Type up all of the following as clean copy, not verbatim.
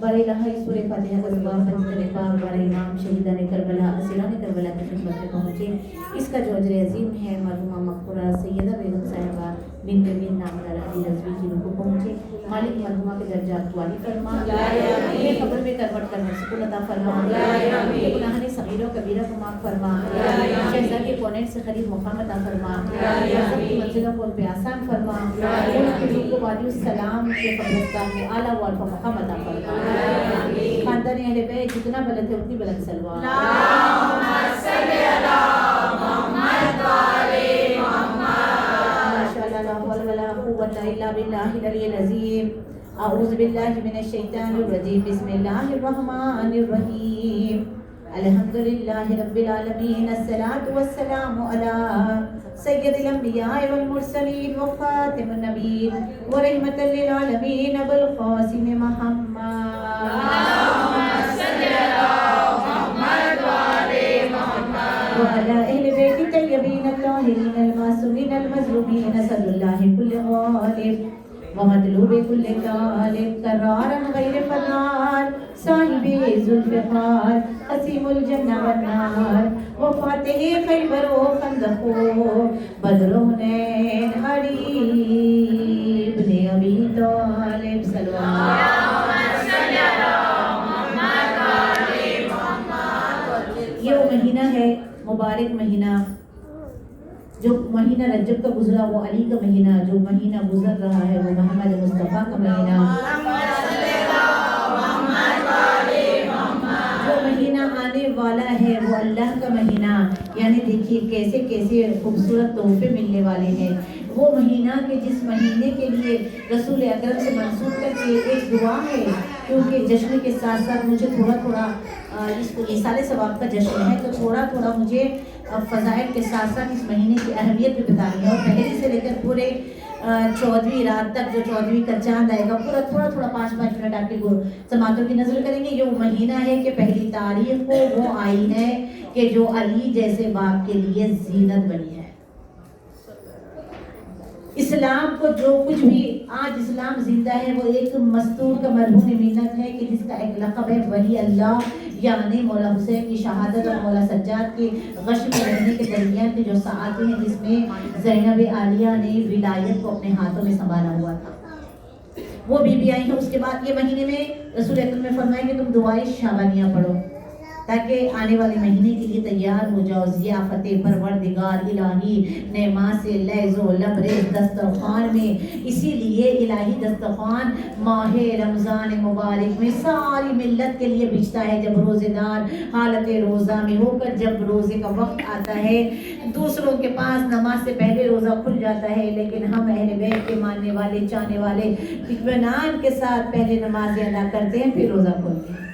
بارے لہا اس سورہ فاتحہ کا زبان بنتے پاک بارے امام شہیدان کربلا اسیران کربلا کی خدمت میں پہنچے. اس کا جو اجر عظیم ہے مرحومہ مقبولہ سیدہ بیگم صاحبہ بنت بن نامدار علی رضوی کی روح کو پہنچے. مالک مرحومہ کے درجات کو عالی فرما, انہیں قبر میں کروٹ کرنے سکون عطا فرما, گناہان صغیرہ و کبیرہ کو معاف فرما, شہزاد کے کونیٹ سے قریب مقام عطا فرما, سب کی منزلوں کو ان پہ آسان فرما, ان کی روح کو وادی السلام کے قبرستان میں اعلیٰ و عرفہ مقام عطا فرما. خاندان اہل بیت جتنا بلند ہے اتنی بلند سلوات. اللہم صلی علی محمد و آل محمد. ماشاءاللہ لا حول ولا قوة الا باللہ العلی العظیم. اعوذ باللہ من الشیطان الرجیم. بسم اللہ الرحمن الرحیم. الحمدللہ رب العالمین. الصلاة والسلام علی سید الانبیاء والمرسلین وخاتم النبیین ورحمۃ للعالمین ابو القاسم محمد. اللہم صلی علی محمد وآل محمد وعلی اہل بیت الطیبین الطاہرین المعصومین المظلومین. صلی اللہ کل غالب ومطلوب کل طالب قرارا غیر فرار صاحب ذوالفقار قسیم الجنہ والنار وفاتح خیبر و خندق و بدر و حنین علی ابن ابی طالب. صلوات. یہ وہ مہینہ ہے مبارک مہینہ, جو مہینہ رجب کا گزرا وہ علی کا مہینہ, جو مہینہ گزر رہا ہے وہ محمد مصطفیٰ کا مہینہ, جو مہینہ آنے والا ہے وہ اللہ کا مہینہ. یعنی دیکھیے کیسے کیسے خوبصورت تحفے ملنے والے ہیں. وہ مہینہ کہ جس مہینے کے لیے رسول اکرم سے منسوب کر کے ایک دعا ہے, کیونکہ جشن کے ساتھ ساتھ مجھے تھوڑا تھوڑا اس کو ایصال ثواب کا جشن ہے تو تھوڑا تھوڑا مجھے فضائل کے ساتھ ساتھ اس مہینے کی اہمیت بھی بتانی ہے. اور پہلی سے لے کر پورے 14ویں رات تک جو 14ویں کا چاند آئے گا پورا تھوڑا تھوڑا 5-5 منٹ آپ کے سماعتوں کی نظر کریں گے. یہ وہ مہینہ ہے کہ پہلی تاریخ کو وہ آئی ہے کہ جو علی جیسے باپ کے لیے زینت بنی ہے. اسلام کو جو کچھ بھی آج اسلام زندہ ہے وہ ایک مستور کا مرہون منت ہے کہ جس کا ایک لقب ہے ولی اللہ, یعنی مولا حسین کی شہادت اور مولا سجاد کے غش میں رہنے کے درمیان کی جو ساعتیں ہیں جس میں زینب عالیہ نے ولایت کو اپنے ہاتھوں میں سنبھالا ہوا تھا, وہ بھی آئی ہیں. اس کے بعد یہ مہینے میں رسول اکرم نے فرمایا کہ تم دعائیں شابانیہ پڑھو تاکہ آنے والے مہینے کے لیے تیار ہو جاؤ. ضیافت پروردگار الہی نعمات سے لیز و لبریز دسترخوان میں. اسی لیے الہی دسترخوان ماہ رمضان مبارک میں ساری ملت کے لیے بچتا ہے. جب روزے دار حالت روزہ میں ہو کر جب روزے کا وقت آتا ہے, دوسروں کے پاس نماز سے پہلے روزہ کھل جاتا ہے, لیکن ہم اہل بیت کے ماننے والے چاہنے والے اطمینان کے ساتھ پہلے نمازیں ادا کرتے ہیں پھر روزہ کھولتے ہیں.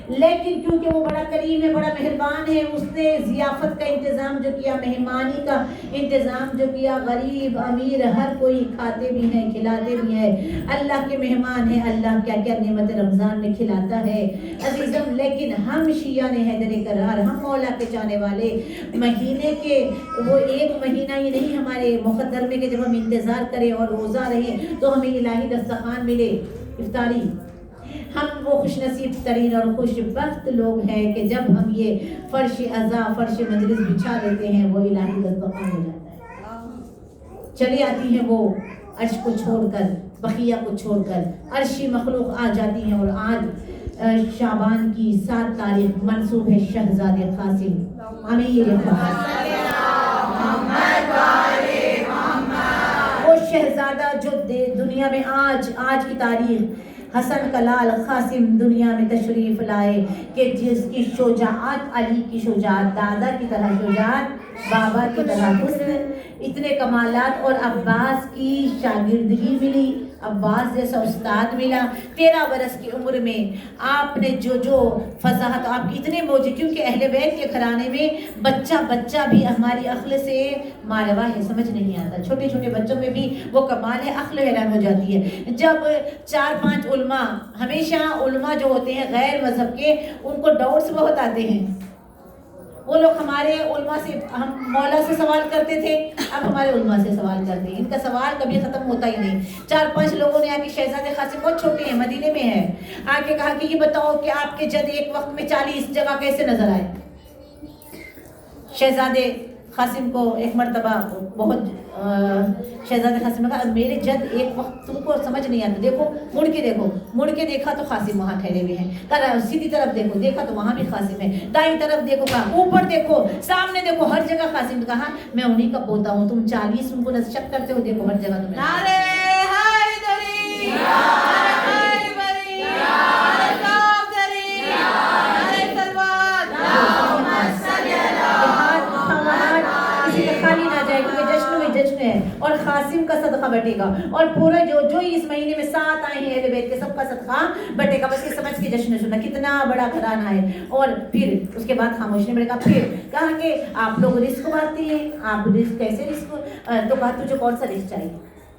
لیکن کیونکہ وہ بڑا کریم ہے, بڑا مہربان ہے, اس نے ضیافت کا انتظام جو کیا, مہمانی کا انتظام جو کیا, غریب امیر ہر کوئی کھاتے بھی ہیں کھلاتے بھی ہیں. اللہ کے مہمان ہیں, اللہ کیا کیا نعمت رمضان میں کھلاتا ہے عزیزم. لیکن ہم شیعان حیدر کرار, ہم مولا کے چاہنے والے مہینے کے وہ ایک مہینہ ہی نہیں ہمارے مقدر میں کہ جب ہم انتظار کریں اور روزہ رہیں تو ہمیں الہی دسترخوان ملے افطاری. ہم وہ خوش نصیب ترین اور خوش بخت لوگ ہیں کہ جب ہم یہ فرش عزا فرش مجلس بچھا دیتے ہیں وہ الہی دسترخوان ہو جاتا ہے. چلی آتی ہیں وہ عرش کو چھوڑ کر, بقیہ کو چھوڑ کر عرشی مخلوق آ جاتی ہیں. اور آج شعبان کی 7 تاریخ منسوب ہے شہزاد قاسم امیر وہ شہزادہ جو دنیا میں آج کی تاریخ حسن کلال قاسم دنیا میں تشریف لائے کہ جس کی شجاعت علی کی شجاعت, دادا کی طرح شجاعت, بابا کی طرح حسن, اتنے کمالات. اور عباس کی شاگردگی ملی, عباس جیسا استاد ملا. 13 برس کی عمر میں آپ نے جو فضاحت آپ کی اتنے موجے, کیونکہ اہل بیت کے گھرانے میں بچہ بھی ہماری عقل سے مالوا ہے, سمجھ نہیں آتا. چھوٹے چھوٹے بچوں میں بھی وہ کمال ہے, عقل حیران ہو جاتی ہے. جب 4-5 علماء, ہمیشہ علماء جو ہوتے ہیں غیر مذہب کے ان کو ڈاؤٹس بہت آتے ہیں وہ لوگ ہمارے علماء سے، ہم مولا سے سوال کرتے تھے، اب ہمارے علماء سے سوال کرتے ہیں. ان کا سوال کبھی ختم ہوتا ہی نہیں. 4-5 لوگوں نے آ کے شہزادے قاسم بہت چھوٹے ہیں، مدینے میں ہیں، آ کے کہا کہ یہ بتاؤ کہ آپ کے جد ایک وقت میں 40 جگہ کیسے نظر آئے. شہزادے قاسم کو ایک مرتبہ بہت شہزادے قاسم نے کہا میرے جد ایک وقت تم کو سمجھ نہیں آتا، دیکھو مڑ کے دیکھو. مڑ کے دیکھا تو قاسم وہاں ٹھہرے ہوئے ہیں. کہا سیدھی طرف دیکھو، دیکھا تو وہاں بھی قاسم ہے. دائیں طرف دیکھو، کہا اوپر دیکھو، سامنے دیکھو، ہر جگہ قاسم. کہا میں انہی کا پوتا ہوں، تم 40 ان کو شک کرتے ہو، دیکھو ہر جگہ تمہیں. نعرے حیدری، نعرے حیدری، نعرے کوثری، نعرے سلوات، اللہم صل علی کسی کا خالی نہ جائے، کیونکہ جشن میں جشن ہے اور قاسم کا صدقہ بٹے گا. اور پورا جو اس مہینے میں 7 آئے ہیں اہل بیت کے، سب کا صدقہ بٹے گا. بس یہ سمجھ کے جشن سننا کتنا بڑا گھرانہ ہے. اور پھر اس کے بعد خاموشی میں کہا، پھر کہا کہ آپ لوگ رزق بانٹتے ہیں، آپ رزق کیسے رزق؟ تو کہا تجھے کون سا رزق چاہیے؟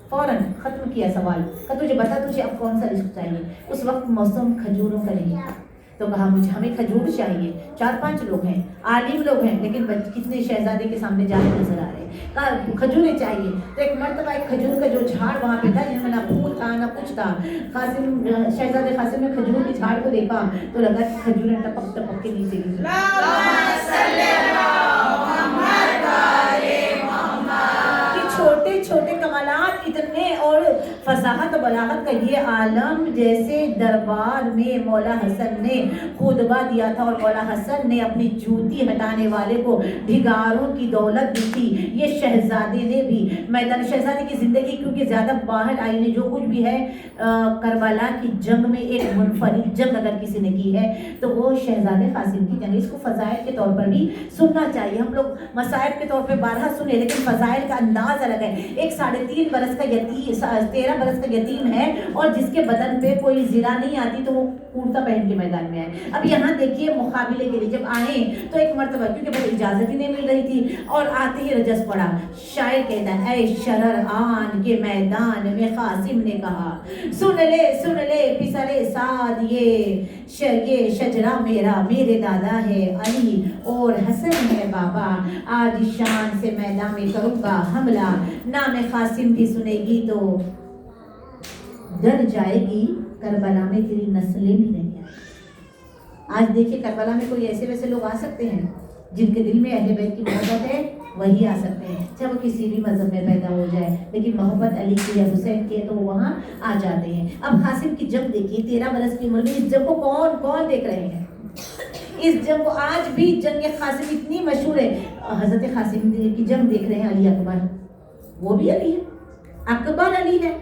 فوراً ختم کیا سوال. کہا تجھے بتا تجھے اب کون سا رزق چاہیے؟ اس وقت موسم کھجوروں کا نہیں تھا. تو کہا ہمیں کھجور چاہیے. 4-5 لوگ ہیں، عالم لوگ ہیں، لیکن کتنے شہزادے کے سامنے جانے نظر آ رہے ہیں. کہا کھجوریں چاہیے. تو ایک مرتبہ ایک کھجور کا جو جھاڑ وہاں پہ تھا، جن میں نہ پھول تھا نہ کچھ تھا. شہزادے قاسم نے کھجور کے جھاڑ کو دیکھا تو لگا کہ کھجوریں ٹپک ٹپک کے نیچے گری. چھوٹے چھوٹے کمالات اتنے، اور فصاحت و بلاغت کا یہ عالم. جیسے دربار میں مولا حسن نے خطبہ دیا تھا اور مولا حسن نے اپنی جوتی ہٹانے والے کو بھگاروں کی دولت دی تھی، یہ شہزادے نے بھی میدان شہزادے کی زندگی کیونکہ زیادہ باہر آئی نہیں. جو کچھ بھی ہے کربلا کی جنگ میں ایک منفرد جنگ اگر کسی نے کی ہے تو وہ شہزادے قاسم کی جنگ. اس کو فضائل کے طور پر بھی سننا چاہیے. ہم لوگ مصائب کے طور پہ بارہا سنے، لیکن فضائل کا انداز الگ ہے. ایک 3.5 برس کا یتیم، 13 برس کا یتیم ہے، اور جس کے بدن پہ کوئی زرہ نہیں آتی تو وہ کرتا پہن کے میدان میں آئے. اب یہاں دیکھیے مقابلے کے لیے جب آئے تو ایک مرتبہ کیونکہ بس اجازت ہی نہیں مل رہی تھی، اور آتے ہی رجس پڑا. شاعر کہتا ہے اے شرر آن کے میدان میں قاسم نے کہا، سن لے پسرے سعد یہ شجرہ میرے دادا ہے علی اور حسن ہے بابا. آج شان سے میدان میں کروں گا حملہ، نام قاسم بھی سنے گی تو ڈر جائے گی. کربلا میں تیری نسلیں بھی نہیں آئی. آج دیکھیں کربلا میں کوئی ایسے ویسے لوگ آ سکتے ہیں جن کے دل میں اہل بیت کی محبت ہے، وہی آ سکتے ہیں، چاہے وہ کسی بھی مذہب میں پیدا ہو جائے، لیکن محبت علی کی یا حسین کی ہے تو وہ وہاں آ جاتے ہیں. اب قاسم کی جنگ دیکھیے، 13 برس کی عمر میں اس جنگ کو کون دیکھ رہے ہیں؟ اس جنگ کو آج بھی جنگ قاسم اتنی مشہور ہے. حضرت قاسم کی جنگ دیکھ رہے ہیں علی اکبر، وہ بھی علی ہے، اکبر علی ہے.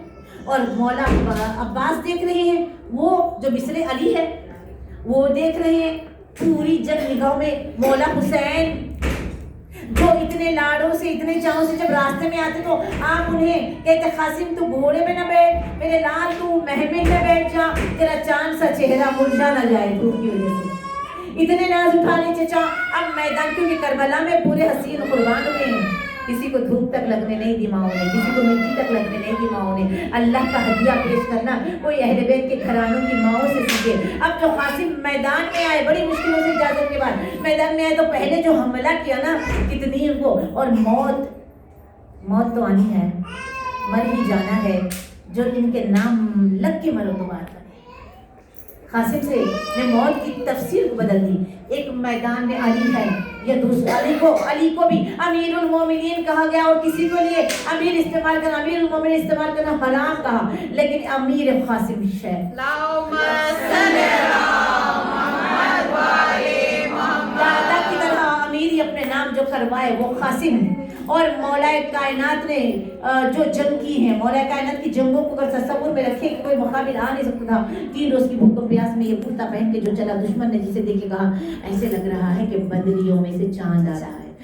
اور مولا عباس دیکھ رہے ہیں، وہ جو مثل علی ہے وہ دیکھ رہے ہیں. پوری جنگ نگاہوں میں مولا حسین جو اتنے لاڑوں سے اتنے چاہوں سے جب راستے میں آتے تو آپ انہیں کہتے قاسم تو گھوڑے میں نہ بیٹھ، میرے لال تو محمل میں بیٹھ جا، تیرا چاند سا چہرہ مرجھا نہ جائے دھوپ کی وجہ سے. اتنے ناز اٹھانے چچا. اب میدان کیونکہ کربلا میں پورے حسین قربان ہوئے ہیں، کسی کو دھوپ تک لگنے نہیں دی ماؤں نے، کسی کو مٹی تک لگنے نہیں دی ماؤں نے. اللہ کا ہدیہ پیش کرنا کوئی اہل بیت کے گھرانوں کی ماؤں سے سیکھے. اب جو قاسم میدان میں آئے، بڑی مشکلوں سے اجازت کے بعد میدان میں آئے، تو پہلے جو حملہ کیا نا کتنی ان کو، اور موت تو آنی ہے، مر ہی جانا ہے. جو ان کے نام لگ کے مرو تو بات ہے. قاسم سے نے موت کی تفسیر کو بدل دی. ایک میدان میں علی ہے یا دوسرا علی کو بھی امیر المومنین کہا گیا، اور کسی کو لیے امیر استعمال کرنا، امیر المومنین استعمال کرنا حرام کہا، لیکن امیر قاسم ہے. دادا کی طرح امیر ہی اپنے نام جو کروائے وہ قاسم ہے. اور مولا کائنات نے جو جنگ کی ہے، مولا کائنات کی جنگوں کو اگر تصور میں رکھے کہ کوئی مقابل آ نہیں سکتا تھا. 3 روز کی بھوک و پیاس میں یہ کرتا پہن کے جو چلا، دشمن نے جسے دیکھ کے کہا ایسے لگ رہا ہے کہ بدریوں میں سے چاند آ رہا ہے.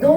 2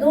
2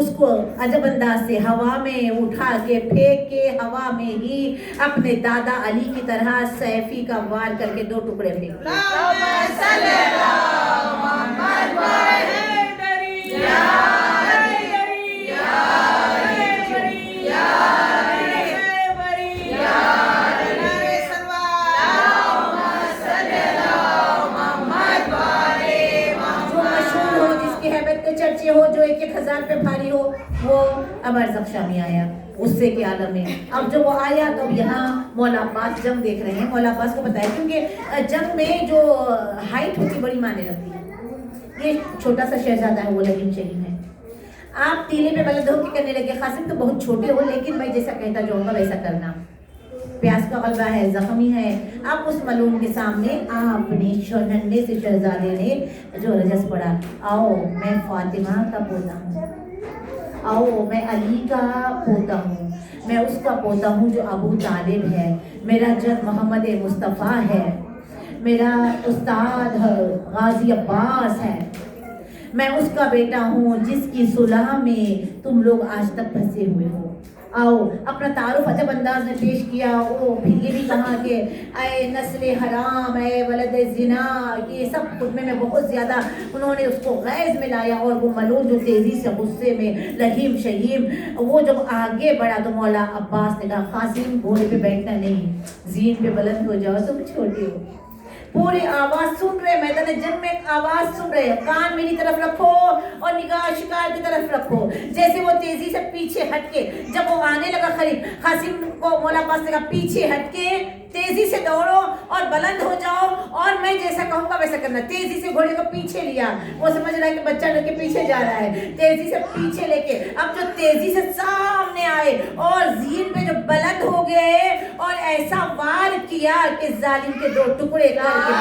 اس کو عجب انداز سے ہوا میں اٹھا کے پھینک کے ہوا میں ہی اپنے دادا علی کی طرح سیفی کا وار کر کے 2 ٹکڑے پھینک چرچے ہو جو 1,000 پہ بھاری ہو، وہ اب ارزق شامی آیا غصے کے عالم میں. اب جو وہ آیا تو اب یہاں مولا عباس جنگ دیکھ رہے ہیں. مولا عباس کو پتا ہے کیونکہ جنگ میں جو ہائٹ ہوتی بڑی معنی رکھتی ہے. یہ چھوٹا سا شہزادہ ہے، وہ لگیم شہیم ہے. آپ تیلے پہ بلد ہو کے کرنے لگے قاسم تو بہت چھوٹے ہو، لیکن میں جیسا کہتا جاؤں گا ویسا کرنا. پیاس کا غلبہ ہے، زخمی ہے. اب اس ملعون کے سامنے آپ نے ننھے سے شہزادے نے جو رجس پڑا، آؤ میں فاطمہ کا پوتا ہوں، آؤ میں علی کا پوتا ہوں، میں اس کا پوتا ہوں جو ابو طالب ہے، میرا جد محمد مصطفیٰ ہے، میرا استاد غازی عباس ہے، میں اس کا بیٹا ہوں جس کی صلح میں تم لوگ آج تک پھنسے ہوئے ہو. آؤ اپنا تعارف عجب انداز میں پیش کیا. وہ پھر یہ بھی کہا کہ اے نسل حرام، اے ولد زنا، یہ سب خطبے میں بہت زیادہ انہوں نے اس کو غیظ میں لایا. اور وہ ملعون جو تیزی سے غصے میں لہیم شہیم، وہ جب آگے بڑھا تو مولا عباس نے کہا قاسم گھوڑے پہ بیٹھنا نہیں، زین پہ بلند ہو جاؤ، تم چھوٹے ہو. پوری آواز سن رہے، میدان جنگ میں ایک آواز سن رہے، کان میری طرف رکھو اور نگاہ شکار کی طرف رکھو. جیسے وہ تیزی سے پیچھے ہٹ کے جب وہ آنے لگا قریب، قاسم کو مولا عباس نے کہا پیچھے ہٹ کے تیزی سے دوڑو اور بلند ہو جاؤ اور میں جیسا کہوں گا ویسا کرنا. تیزی سے گھوڑے کو پیچھے لیا، وہ سمجھ رہا ہے کہ بچہ لے کے پیچھے جا رہا ہے. تیزی سے پیچھے لے کے اب جو تیزی سے سامنے آئے اور زین پہ جو بلند ہو گئے اور ایسا وار کیا کہ ظالم کے 2 ٹکڑے کر کے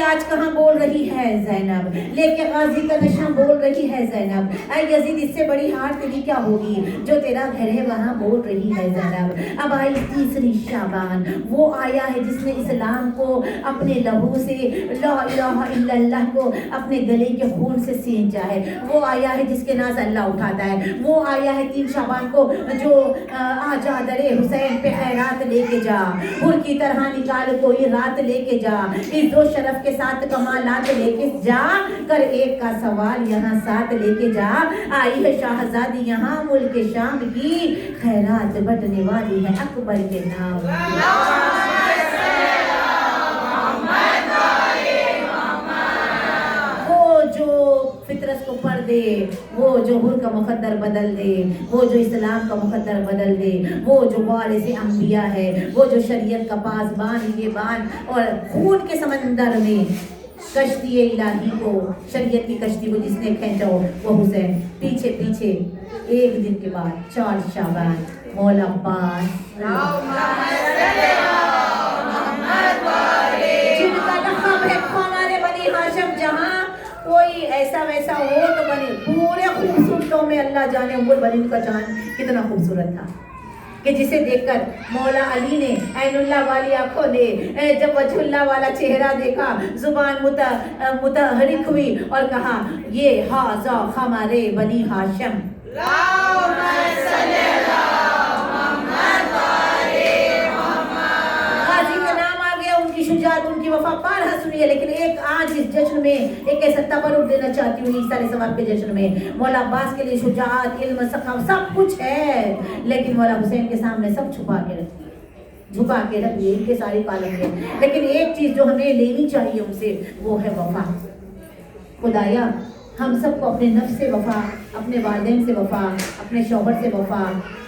آج کہاں بول رہی ہے زینب، لے کے غازی کا نشہ بول رہی ہے زینب. اے یزید اس سے بڑی ہار تیری کیا ہوگی، جو تیرا گھر ہے وہاں بول رہی ہے زینب. اب آئی 3 شعبان، وہ آیا ہے جس نے اسلام کو اپنے لہو سے، لا الہ الا اللہ کو اپنے گلے کے خون سے سینچا ہے. وہ آیا ہے جس کے ناز اللہ اٹھاتا ہے. وہ آیا ہے 3 شعبان کو جو آجا در حسین پہ خیرات لے کے جا، حر کی طرح نکال کوئی رات لے کے جا، عزت و شرف کے ساتھ کمالات لے کے جا کر ایک کا سوال یہاں ساتھ لے کے جا. آئی ہے شاہزادی یہاں ملک شام کی، خیرات بٹنے والی ہے اکبر کے نام. وہ جو فطرت کو پڑھ دے، وہ جو حر کا مقدر بدل دے، وہ جو اسلام کا مقدر بدل دے، وہ جو وارث انبیاء ہے، وہ جو شریعت کا پاسبان یہ بان اور خون کے سمندر میں کشتی الہی کو، شریعت کی کشتی کو جس نے کھینچا ہو وہ حسین. پیچھے پیچھے ایک دن کے بعد 4 شعبان مولا عباس جن کا لقب ہے خانان بنی ہاشم، جہاں کوئی ایسا ویسا ہو تو بنے پورے خوبصورتوں میں اللہ جانے ام البنین کا جان کتنا خوبصورت تھا کہ جسے دیکھ کر مولا علی نے عین اللہ والی آنکھوں نے جب وجہ اللہ والا چہرہ دیکھا، زبان متحرک ہوئی اور کہا یہ ھذا خمر بنی ہاشم. غازی کا نام آ گیا، ان کی شجاعت، ان کی وفا بارہا سنی ہے. لیکن ایک آج اس جشن میں ایک ایسا تبرک دینا چاہتی ہوں عیسیٰ علیہ السلام کے جشن میں. مولا عباس کے لیے شجاعت، علم، ثقافت سب کچھ ہے، لیکن مولا حسین کے سامنے سب چھپا کے رکھتی ہے، جھکا کے رکھ دیے ان کے سارے کالم میں. لیکن ایک چیز جو ہمیں لینی چاہیے ان سے وہ ہے وفا. خدایا ہم سب کو اپنے نفس سے وفا، اپنے والدین سے وفا، اپنے شوہر سے وفا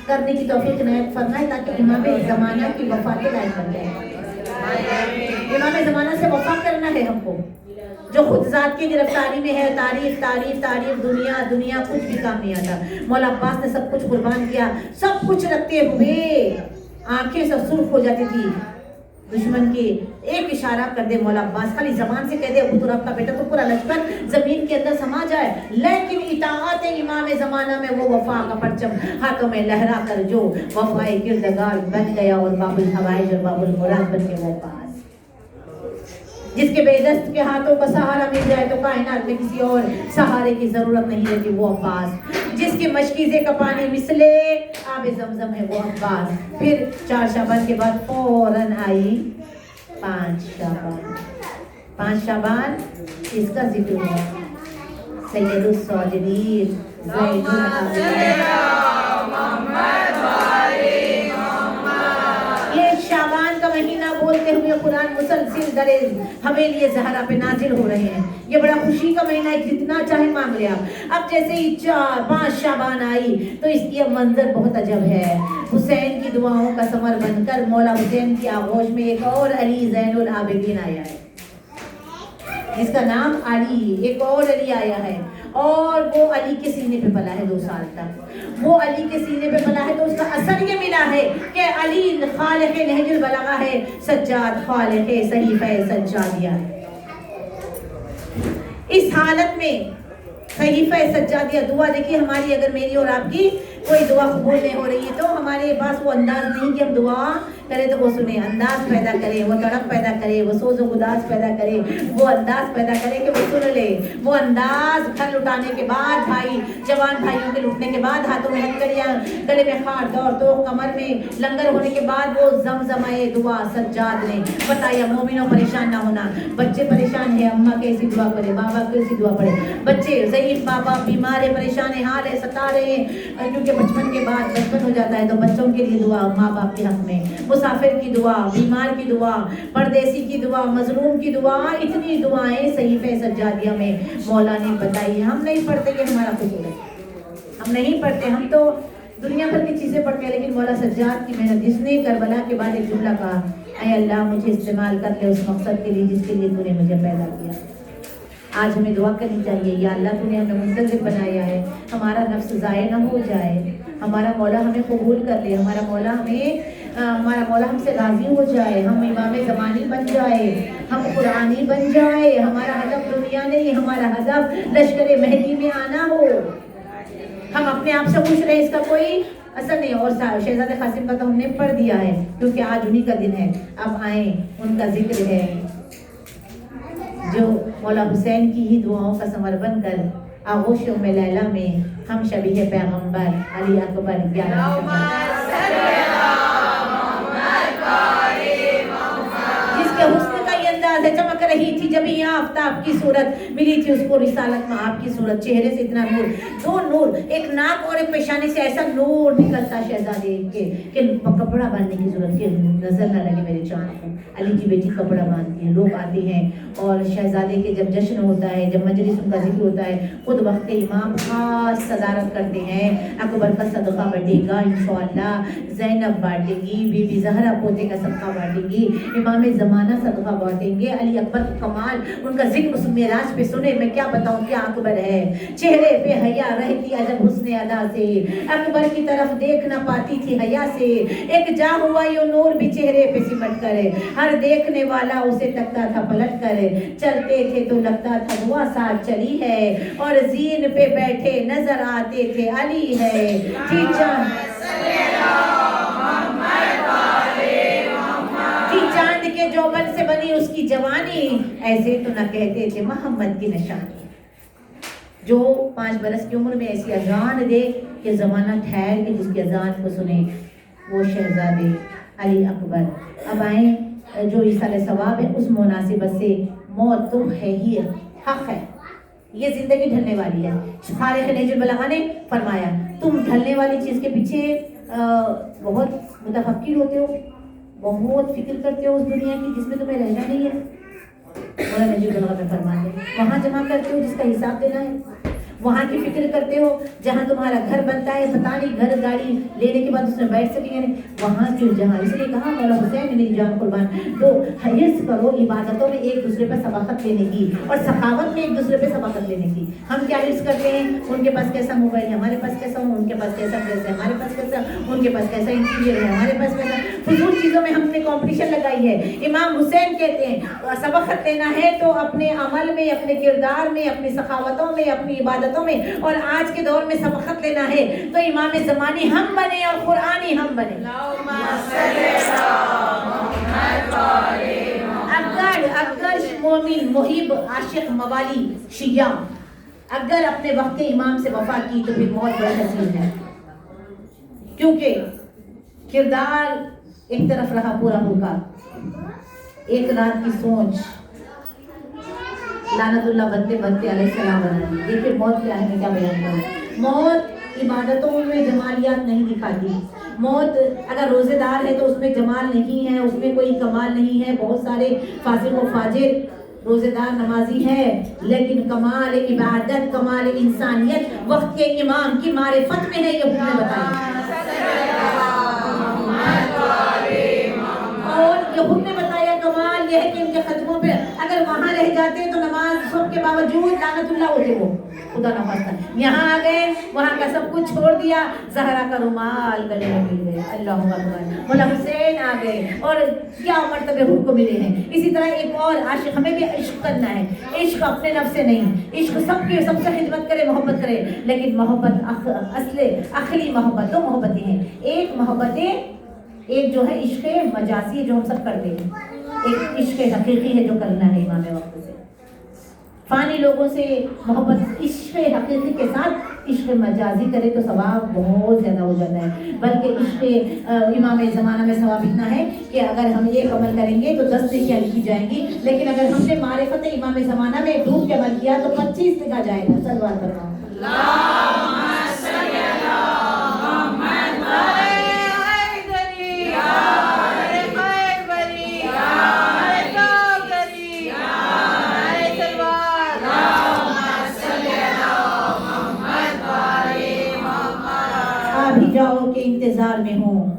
کرنے کی توفیق عنایت فرمائے تاکہ امام زمانہ کی وفا کے لائق بن جائے. امام زمانہ سے وفا کرنا ہے ہم کو، جو خود ذات کی گرفتاری میں ہے. تعریف تعریف تعریف، دنیا دنیا کچھ بھی کام نہیں آتا. مولا عباس نے سب کچھ قربان کیا، سب کچھ رکھتے ہوئے آنکھیں سب سرخ ہو جاتی تھی. دشمن کی ایک اشارہ کر دے مولا عباس، خالی زبان سے کہہ دے ابو تراب کا بیٹا تو پورا لشکر زمین کے اندر سما جائے. لیکن اطاعت امام زمانہ میں وہ وفا کا پرچم ہاتھوں میں لہرا کر جو وفائے کردگار بن گیا اور باب الحوائج اور باب المراد بن کے وہ پاس. جس کے بے دست کے ہاتھوں کا سہارا مل جائے تو کائنات میں کسی اور سہارے کی ضرورت نہیں رہتی، وہ عباس۔ جس کی مشکیزے کا پانی مثلے آب زمزم ہے، وہ عباس۔ پھر 4 شعبان کے بعد فوراً آئی 5 شعبان۔ 5 شعبان اس کا ذکر ہے، سید الصاجرین زین العابدین۔ یہ شعبان کا مہینہ بولتے ہوئے قرآن مسلسل در حویلی زہرا پہ نازل ہو رہے ہیں۔ یہ بڑا خوشی کا مہینہ ہے، جتنا چاہے مانگ لے آپ۔ اب جیسے ہی 5 شعبان آئی تو اس کی منظر بہت عجب ہے۔ حسین کی دعاؤں کا ثمر بن کر مولا حسین کی آغوش میں ایک اور علی زین العابدین آیا ہے، جس کا نام علی، ایک اور علی آیا ہے، اور وہ علی کے سینے پہ پلا ہے 2 سال تک۔ وہ علی کے سینے پہ پلا ہے تو اس کا اثر یہ ملا ہے کہ علی خالق نہج البلاغہ ہے، سجاد خالق صحیفہ سجادیہ ہے۔ اس حالت میں صحیفہ سجادیہ دعا دیکھیے ہماری، اگر میری اور آپ کی کوئی دعا قبول نہیں ہو رہی ہے تو ہمارے پاس وہ انداز نہیں کہ ہم دعا کرے تو وہ سنے، انداز پیدا کرے، وہ تڑپ پیدا کرے، وہ سوز و گداز پیدا کرے، وہ انداز پیدا کرے کہ وہ سن لے۔ وہ انداز گھر لٹانے کے بعد، بھائی جوان بھائیوں کے لٹنے کے بعد، ہاتھوں میں ہتھکڑیاں، گلے میں خار، دور تو کمر میں لنگر ہونے کے بعد وہ زمزمائے دعا سجاد نے بتایا مومنوں پریشان نہ ہونا۔ بچے پریشان ہیں، اماں کیسی دعا پڑھے، بابا کیسی دعا پڑھے۔ بچے ضعیف، بابا بیمار ہے، پریشان ہے، حال ہے، ستا رہے ہیں، کیونکہ بچپن کے بعد بچپن ہو جاتا ہے تو بچوں کے لیے دعا، ماں باپ کے حق میں، مسافر کی دعا، بیمار کی دعا، پردیسی کی دعا، مظلوم کی دعا، اتنی دعائیں صحیفہ سجادیہ میں مولا نے بتائی۔ ہم نہیں پڑھتے کہ ہمارا قصور ہے، ہم نہیں پڑھتے، ہم تو دنیا بھر کی چیزیں پڑھتے ہیں، لیکن مولا سجاد کی محنت، جس نے کربلا کے بعد ایک جملہ کہا، اے اللہ مجھے استعمال کر لے اس مقصد کے لیے جس کے لیے تو نے مجھے پیدا کیا۔ آج ہمیں دعا کرنی چاہیے، یا اللہ تو نے ہمیں منتظر بنایا ہے، ہمارا نفس ضائع نہ ہو جائے، ہمارا مولا ہمیں قبول کر لے، ہمارا مولا ہم سے راضی ہو جائے، ہم امام زمانی بن جائے، ہم قرآنی بن جائے۔ ہمارا ہدف دنیا نہیں، ہمارا ہدف لشکر مہدی میں آنا ہو۔ ہم اپنے آپ سے خوش رہے، اس کا کوئی اثر نہیں۔ اور شہزادہ قاسم کا تو ہم نے پڑھ دیا ہے کیونکہ آج انہی کا دن ہے۔ اب آئیں، ان کا ذکر ہے جو مولا حسین کی ہی دعاؤں کا ثمر بن کر آغوش ام لیلا میں ہم شبیہ پیغمبر علی اکبر 11 جس کے حسن کا یہ انداز ہے، چمک رہی تھی جب یہ آفتاب کی صورت ملی تھی اس کو رسالت میں آپ کی صورت، چہرے سے اتنا نور، 2 نور، ایک ناک اور ایک پیشانی سے ایسا نور نکلتا شہزادے کے کہ کپڑا باندھنے کی ضرورت کہ نظر نہ لگے میرے چاند کو۔ علی کی بیٹی کپڑا باندھتی ہے، لوگ آتے ہیں اور شہزادے کے جب جشن ہوتا ہے، جب مجلس ان کا ذکر ہوتا ہے، خود وقت امام خاص صدارت کرتے ہیں۔ اکبر کا صدقہ بڑھے گا انشاءاللہ، زینب بانٹے گی، بی بی زہرا پوتے کا صدقہ بانٹے گی، امام زمانہ صدقہ بانٹیں گے۔ علی اکبر کا کمال، ان کا ذکر اس معراج پہ سنے، میں کیا بتاؤں کیا اکبر ہے۔ چہرے پہ حیا رہتی عجب حسن ادا سے، اکبر کی طرف دیکھ نہ پاتی تھی حیا سے، ایک جا ہوا یہ نور بھی چہرے پہ سمٹ کر، ہر دیکھنے والا اسے تکتا تھا پلٹ کر، چلتے تھے تو لگتا تھا دعا ساتھ چلی ہے، اور زین پہ بیٹھے نظر آتے تھے علی ہے۔ جی چاند کے جوبن سے بنی اس کی جوانی، ایسے تو نہ کہتے تھے محمد کی نشانی۔ جو 5 برس کی عمر میں ایسی اذان دے کہ زمانہ ٹھہر کے جس کی اذان کو سنے، وہ شہزادے علی اکبر۔ اب آئیں، جو ایصال ثواب ہے اس مناسبت سے، موت تو ہے ہی حق ہے، یہ زندگی ڈھلنے والی ہے۔ خالق نہج البلاغہ نے فرمایا تم ڈھلنے والی چیز کے پیچھے بہت متفکر ہوتے ہو، بہت فکر کرتے ہو اس دنیا کی جس میں تمہیں رہنا نہیں ہے۔ مولا نہج البلاغہ میں فرماتے ہیں وہاں جمع کرتے ہو جس کا حساب دینا ہے، وہاں کی فکر کرتے ہو جہاں تمہارا گھر بنتا ہے، پتہ نہیں گھر گاڑی لینے کے بعد اس میں بیٹھ سکیں گے، وہاں کیوں جہاں۔ اس لیے کہا مولا حسین نے میری جان قربان، تو حرص کرو عبادتوں میں ایک دوسرے پر سباقت لینے کی، اور سخاوت میں ایک دوسرے پہ سباقت لینے کی۔ ہم کیا حرص کرتے ہیں، ان کے پاس کیسا موبائل ہے ہمارے پاس کیسا ہو، ان کے پاس کیسا ڈریس ہے ہمارے پاس کیسا، ان کے پاس کیسا انٹیریئر ہے ہمارے پاس کیسا، فضول چیزوں میں ہم نے کمپٹیشن لگائی ہے۔ امام حسین کہتے ہیں سباقت لینا ہے تو اپنے عمل میں، اپنے کردار میں، اپنی سخاوتوں میں، اپنی عبادتوں میں، اور آج کے دور میں سبقت لینا ہے تو امام زمانی ہم بنے اور قرآنی ہم بنے۔ اگر مومن محب عاشق موالی شیعہ اگر اپنے وقت امام سے وفا کی تو پھر بہت بڑی حسین ہے، کیونکہ کردار ایک طرف رہا پورا ہوگا، ایک رات کی سوچ لعنت اللہ بنتے بنتے علیہ السلام بنا دی۔ دیکھیے موت کیا ہے، میں کیا بیان کروں۔ موت عبادتوں میں جمالیات نہیں دکھاتی۔ موت اگر روزے دار ہے تو اس میں جمال نہیں ہے، اس میں کوئی کمال نہیں ہے۔ بہت سارے فاسق و فاجر روزے دار نمازی ہے، لیکن کمال عبادت، کمال انسانیت وقت کے امام کی معرفت میں ہے، یہ ہم نے بتایا۔ اور یہ ہم نے بتایا کمال یہ ہے کہ ان کے خطبوں پہ اگر وہاں رہ جاتے تو نماز سب کے باوجود لعنت اللہ ہوتے وہ خدا نہ خواستہ، یہاں آ گئے وہاں کا سب کچھ چھوڑ دیا، زہرا کا رومال گلے میں مل گئے، اللہ اکبر، مولا حسین آ گئے اور کیا مرتبے حور کو ملے ہیں۔ اسی طرح ایک اور عاشق، ہمیں بھی عشق کرنا ہے، عشق اپنے نفس سے نہیں، عشق سب کی سب سے خدمت کرے، محبت کرے، لیکن محبت اصل عقلی محبت دو محبتیں ہیں، ایک جو ہے عشق مجازی ہے جو ہم سب کرتے ہیں، ایک عشق حقیقی ہے جو کرنا ہے امام وقت سے۔ فانی لوگوں سے محبت عشق حقیقی کے ساتھ عشق مجازی کرے تو ثواب بہت زیادہ ہو جاتا ہے، بلکہ عشق امام زمانہ میں ثواب اتنا ہے کہ اگر ہم ایک عمل کریں گے تو 10 نیکیاں لکھی جائیں گی، لیکن اگر ہم نے معرفت امام زمانہ میں ڈوب کے عمل کیا تو 25 لکھا جائے گا۔ صلوات کرنا جاؤ کے انتظار میں ہوں،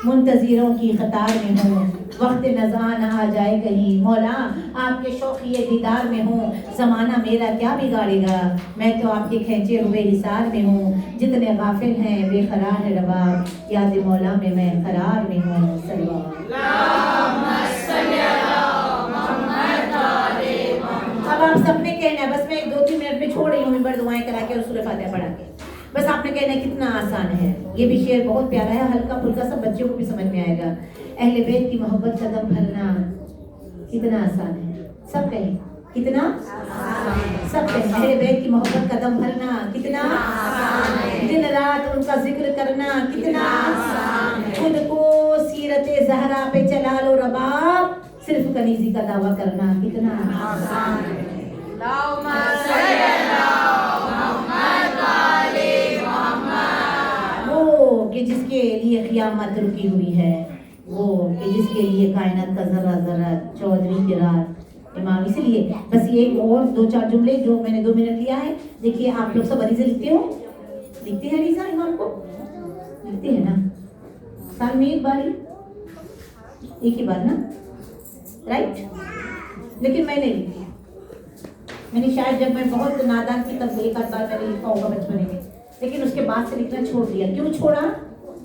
منتظروں کی قطار میں ہوں، وقت نزاع نہ آ جائے کہیں، مولا آپ کے شوقی دیدار میں ہوں، زمانہ میرا کیا بگاڑے گا، میں تو آپ کے کھینچے ہوئے حصار میں ہوں، جتنے غافل ہیں بے قرار ہے رباب، یاد مولا میں قرار میں ہوں۔ اب آپ سب نے کہنا ہے، بس میں 2-3 منٹ میں چھوڑ رہی ہوں، ممبر دعائیں کرا کے رسول فاتحہ پڑھا کے، بس آپ نے کہنا ہے کتنا آسان ہے۔ یہ بھی شعر بہت پیارا ہے، ہلکا پھلکا سب بچوں کو بھی سمجھ میں آئے گا۔ اہل بیت کی محبت قدم بھرنا کتنا آسان ہے، سب کہیں کتنا آسان، سب کہیں اہل بیت کی محبت قدم بھرنا کتنا آسان ہے، دن رات ان کا ذکر کرنا کتنا آسان ہے، خود کو سیرت زہرا پہ چلا لو رباب، صرف کنیزی کا دعویٰ کرنا کتنا آسان ہے۔ کہ جس کے لیے قیامت رکی ہوئی ہے، وہ کہ جس کے لیے کائنات کا ذرہ ذرہ چودھری کے رات امام، اسی لیے بس ایک اور 2-4 جملے جو میں نے 2 منٹ لیا ہے۔ دیکھیے آپ لوگ سب عریضے لکھتے ہو، لکھتے ہیں عریضہ امام کو، لکھتے ہیں نا، سال میں ایک بار ہی بار نا، رائٹ، لیکن میں نہیں لکھتی، میں نے شاید جب میں بہت نادان تھی تب ایک آدھ بار میں نے لکھا ہوگا بچپنے میں، لیکن اس کے بعد سے لکھنا چھوڑ دیا۔ کیوں چھوڑا؟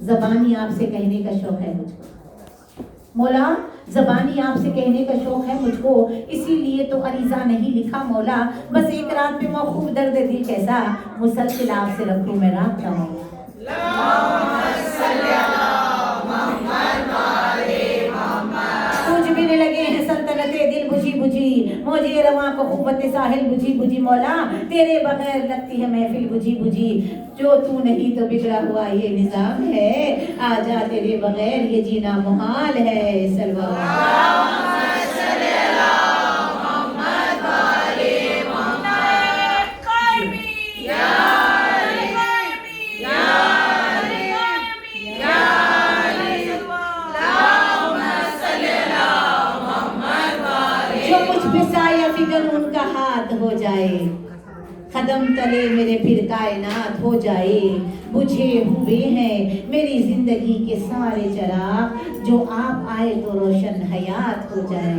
زبانی آپ سے کہنے کا شوق ہے مجھ کو، مولا زبانی آپ سے کہنے کا شوق ہے مجھ کو، اسی لیے تو عریضہ نہیں لکھا مولا، بس ایک رات میں موقوف درد دل کیسا، مسلسل آپ سے رکھوں میں رابطہ مولا۔ کچھ بھی نہیں لگے ہیں سلطنت دل بجھی بجھی، مجھے رواں کو قوت ساحل بجھی بجھی، مولا تیرے بغیر لگتی ہے محفل بجھی بجھی، جو تو نہیں تو بگڑا ہوا یہ نظام ہے، آجا تیرے بغیر یہ جینا محال ہے۔ ان کا ہاتھ ہو جائے، قدم تلے میرے پھر کائنات ہو جائے، بجھے ہوئے ہیں میری زندگی کے سارے چراغ، جو آپ آئے تو روشن حیات ہو جائے۔